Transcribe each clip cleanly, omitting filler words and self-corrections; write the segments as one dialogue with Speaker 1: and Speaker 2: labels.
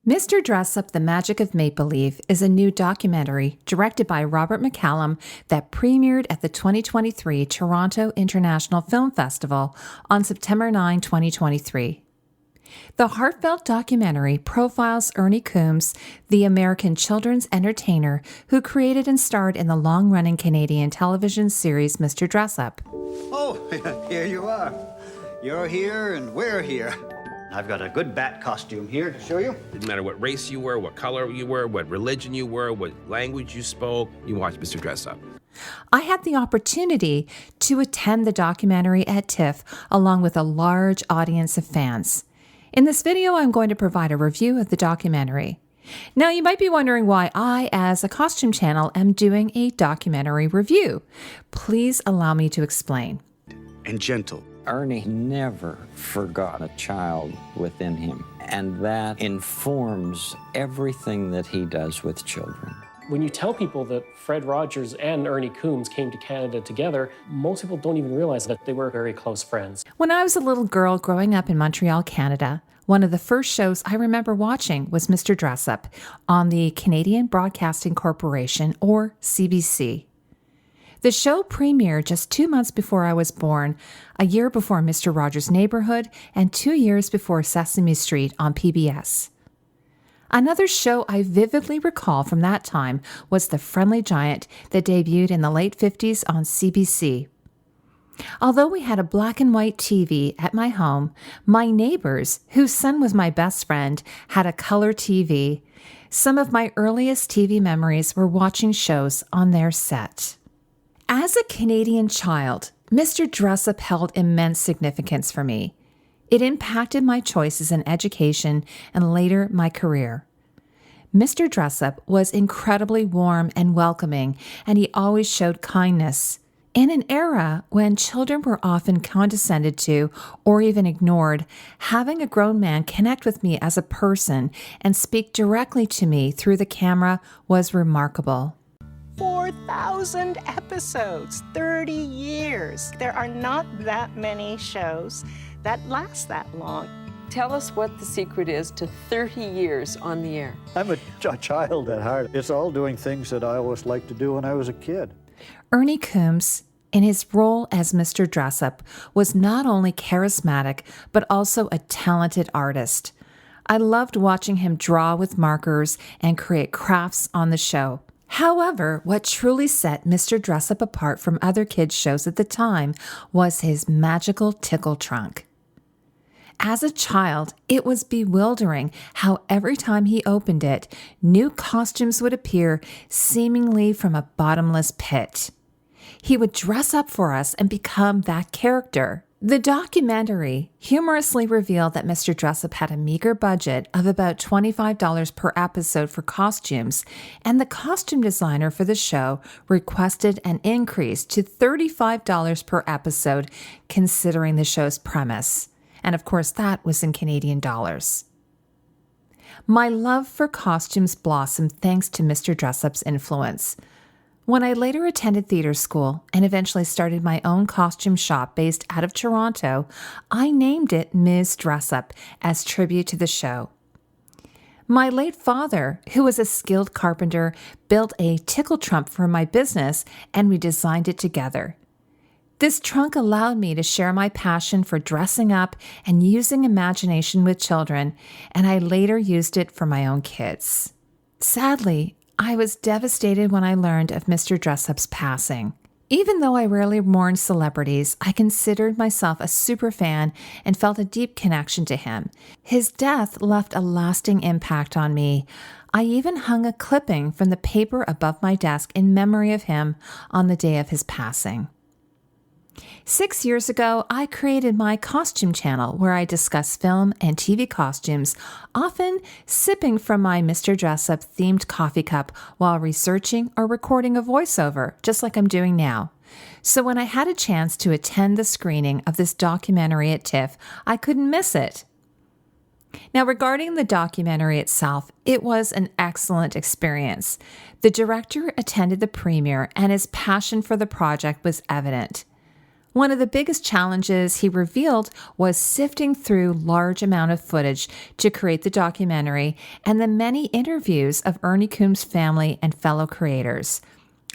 Speaker 1: Mr. Dressup, The Magic of Make-Believe is a new documentary directed by Robert McCallum that premiered at the 2023 Toronto International Film Festival on September 9, 2023. The heartfelt documentary profiles Ernie Coombs, the American children's entertainer who created and starred in the long-running Canadian television series Mr. Dressup.
Speaker 2: Oh, here you are. You're here and we're here. I've got a good bat costume here to show you.
Speaker 3: Didn't matter what race you were, what color you were, what religion you were, what language you spoke, you watched Mr. Dressup.
Speaker 1: I had the opportunity to attend the documentary at TIFF along with a large audience of fans. In this video, I'm going to provide a review of the documentary. Now, you might be wondering why I, as a costume channel, am doing a documentary review. Please allow me to explain.
Speaker 2: And gentle.
Speaker 4: Ernie never forgot a child within him, and that informs everything that he does with children.
Speaker 5: When you tell people that Fred Rogers and Ernie Coombs came to Canada together, most people don't even realize that they were very close friends.
Speaker 1: When I was a little girl growing up in Montreal, Canada, one of the first shows I remember watching was Mr. Dressup on the Canadian Broadcasting Corporation, or CBC. The show premiered just 2 months before I was born, a year before Mr. Rogers' Neighborhood, and 2 years before Sesame Street on PBS. Another show I vividly recall from that time was The Friendly Giant that debuted in the late 50s on CBC. Although we had a black and white TV at my home, my neighbors, whose son was my best friend, had a color TV. Some of my earliest TV memories were watching shows on their set. As a Canadian child, Mr. Dressup held immense significance for me. It impacted my choices in education and later my career. Mr. Dressup was incredibly warm and welcoming, and he always showed kindness. In an era when children were often condescended to or even ignored, having a grown man connect with me as a person and speak directly to me through the camera was remarkable.
Speaker 6: 4,000 episodes, 30 years. There are not that many shows that last that long.
Speaker 7: Tell us what the secret is to 30 years on the air.
Speaker 8: I'm a child at heart. It's all doing things that I always liked to do when I was a kid.
Speaker 1: Ernie Coombs, in his role as Mr. Dressup, was not only charismatic, but also a talented artist. I loved watching him draw with markers and create crafts on the show. However, what truly set Mr. Dressup apart from other kids' shows at the time was his magical tickle trunk. As a child, it was bewildering how every time he opened it, new costumes would appear seemingly from a bottomless pit. He would dress up for us and become that character. The documentary humorously revealed that Mr. Dressup had a meager budget of about $25 per episode for costumes, and the costume designer for the show requested an increase to $35 per episode, considering the show's premise. And of course, that was in Canadian dollars. My love for costumes blossomed thanks to Mr. Dressup's influence. When I later attended theater school and eventually started my own costume shop based out of Toronto, I named it Ms. Dressup as tribute to the show. My late father, who was a skilled carpenter, built a tickle trunk for my business, and we designed it together. This trunk allowed me to share my passion for dressing up and using imagination with children, and I later used it for my own kids. Sadly, I was devastated when I learned of Mr. Dressup's passing. Even though I rarely mourned celebrities, I considered myself a superfan and felt a deep connection to him. His death left a lasting impact on me. I even hung a clipping from the paper above my desk in memory of him on the day of his passing. 6 years ago, I created my costume channel where I discuss film and TV costumes, often sipping from my Mr. Dressup themed coffee cup while researching or recording a voiceover, just like I'm doing now. So when I had a chance to attend the screening of this documentary at TIFF, I couldn't miss it. Now, regarding the documentary itself, it was an excellent experience. The director attended the premiere and his passion for the project was evident. One of the biggest challenges he revealed was sifting through large amount of footage to create the documentary and the many interviews of Ernie Coombs' family and fellow creators.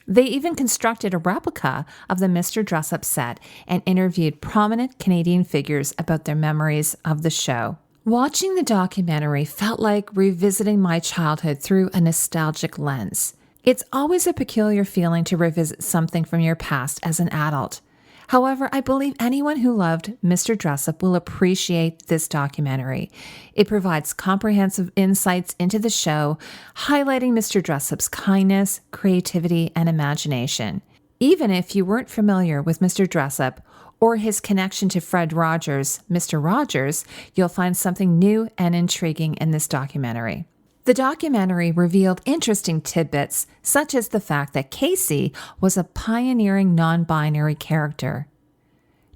Speaker 1: They even constructed a replica of the Mr. Dressup set and interviewed prominent Canadian figures about their memories of the show. Watching the documentary felt like revisiting my childhood through a nostalgic lens. It's always a peculiar feeling to revisit something from your past as an adult. However, I believe anyone who loved Mr. Dressup will appreciate this documentary. It provides comprehensive insights into the show, highlighting Mr. Dressup's kindness, creativity, and imagination. Even if you weren't familiar with Mr. Dressup or his connection to Fred Rogers, Mr. Rogers, you'll find something new and intriguing in this documentary. The documentary revealed interesting tidbits, such as the fact that Casey was a pioneering non-binary character.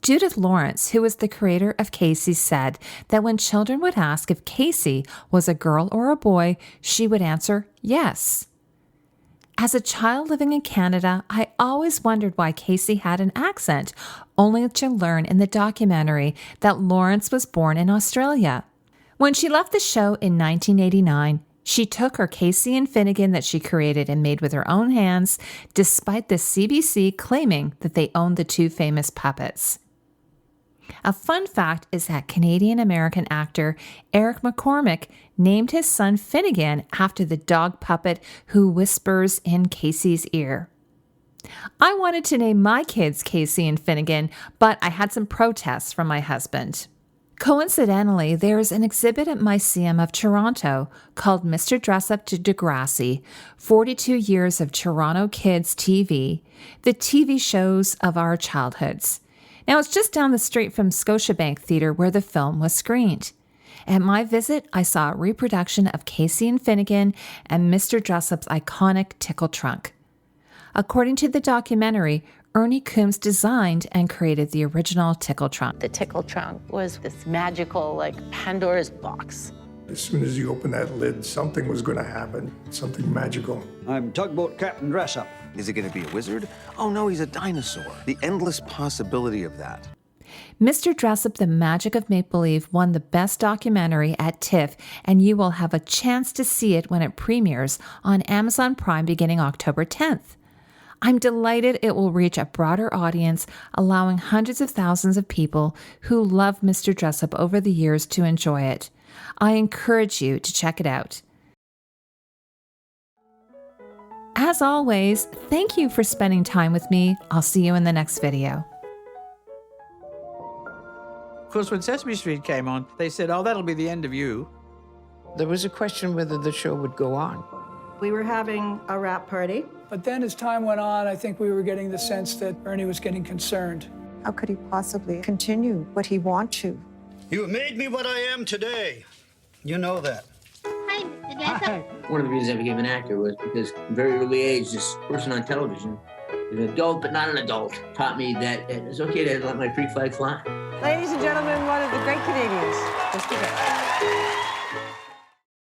Speaker 1: Judith Lawrence, who was the creator of Casey, said that when children would ask if Casey was a girl or a boy, she would answer yes. As a child living in Canada, I always wondered why Casey had an accent, only to learn in the documentary that Lawrence was born in Australia. When she left the show in 1989, she took her Casey and Finnegan that she created and made with her own hands, despite the CBC claiming that they owned the two famous puppets. A fun fact is that Canadian-American actor Eric McCormick named his son Finnegan after the dog puppet who whispers in Casey's ear. I wanted to name my kids Casey and Finnegan, but I had some protests from my husband. Coincidentally, there is an exhibit at Museum of Toronto called Mr. Dressup to Degrassi, 42 Years of Toronto Kids TV, the TV shows of our childhoods. Now, it's just down the street from Scotiabank Theatre where the film was screened. At my visit, I saw a reproduction of Casey and Finnegan and Mr. Dressup's iconic tickle trunk. According to the documentary, Ernie Coombs designed and created the original tickle trunk.
Speaker 9: The tickle trunk was this magical, like Pandora's box.
Speaker 10: As soon as you open that lid, something was going to happen, something magical.
Speaker 2: I'm Tugboat Captain Dressup.
Speaker 11: Is he going to be a wizard? Oh no, he's a dinosaur. The endless possibility of that.
Speaker 1: Mr. Dressup, The Magic of Make-Believe won the Best Documentary at TIFF, and you will have a chance to see it when it premieres on Amazon Prime beginning October 10th. I'm delighted it will reach a broader audience, allowing hundreds of thousands of people who love Mr. Dressup over the years to enjoy it. I encourage you to check it out. As always, thank you for spending time with me. I'll see you in the next video.
Speaker 12: Of course, when Sesame Street came on, they said, oh, that'll be the end of you. There was a question whether the show would go on.
Speaker 13: We were having a wrap party.
Speaker 14: But then as time went on, I think we were getting the sense that Ernie was getting concerned.
Speaker 15: How could he possibly continue what he wants to?
Speaker 2: You made me what I am today. You know that.
Speaker 16: Hi, Mr. Dressup.
Speaker 17: One of the reasons I became an actor was because at a very early age, this person on television, an adult but not an adult, taught me that it's okay to let my free flag fly.
Speaker 18: Ladies and gentlemen, one of the great Canadians, Mr. Dressup.